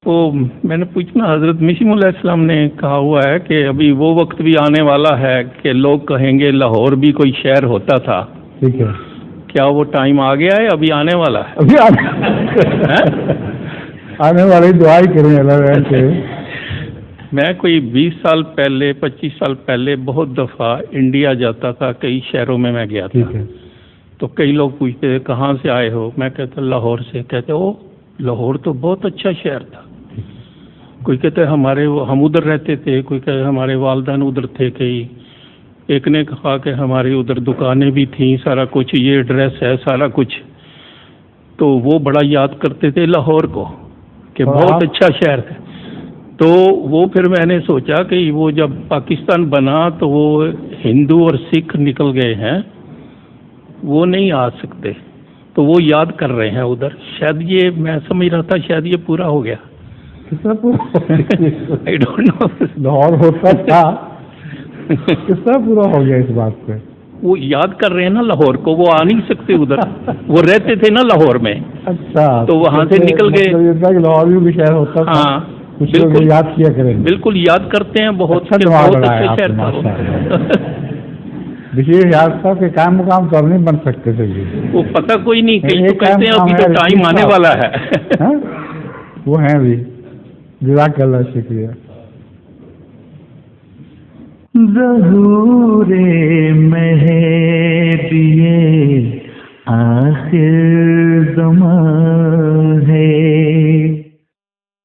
تو میں نے پوچھنا، حضرت مسیح علیہ السلام نے کہا ہوا ہے کہ ابھی وہ وقت بھی آنے والا ہے کہ لوگ کہیں گے لاہور بھی کوئی شہر ہوتا تھا. ٹھیک ہے. کیا وہ ٹائم آ گیا ہے؟ ابھی آنے والا ہے؟ ابھی آنے والی دعا ہی کریں اللہ سے. میں کوئی 20 سال پہلے 25 سال پہلے بہت دفعہ انڈیا جاتا تھا، کئی شہروں میں گیا تھا. ٹھیک ہے. تو کئی لوگ پوچھتے تھے کہاں سے آئے ہو، میں کہتا لاہور سے. کہتے او لاہور تو بہت اچھا شہر تھا. کوئی کہتے ہم ادھر رہتے تھے، کوئی کہتے ہمارے والدین ادھر تھے. کئی ایک نے کہا کہ ہماری ادھر دکانیں بھی تھیں، سارا کچھ، یہ ایڈریس ہے سارا کچھ. تو وہ بڑا یاد کرتے تھے لاہور کو کہ بہت اچھا شہر ہے. تو وہ پھر میں نے سوچا کہ وہ جب پاکستان بنا تو وہ ہندو اور سکھ نکل گئے ہیں، وہ نہیں آ سکتے، تو وہ یاد کر رہے ہیں ادھر. شاید یہ میں سمجھ رہا تھا شاید یہ پورا ہو گیا. آئی ڈونٹ نو لاہور ہوتا تھا کس طرح پورا ہو گیا اس بات پہ. وہ یاد کر رہے ہیں نا لاہور کو، وہ آ نہیں سکتے ادھر، وہ رہتے تھے نا لاہور میں. اچھا، تو وہاں سے نکل گئے. لاہور بھی شہر ہوتا تھا. ہاں بالکل یاد کیا کریں. بالکل یاد کرتے ہیں. بہت بہت اچھا شہر تھا. دیکھیے یاد صاحب کے کام مقام تو اب نہیں بن سکتے تھے. وہ پتہ کوئی نہیں، کہیں تو کہتے ہیں ابھی تو ٹائم آنے والا ہے. وہ ہیں بھی. جزاک اللہ، شکریہ. ظہور مہدی آخر زمان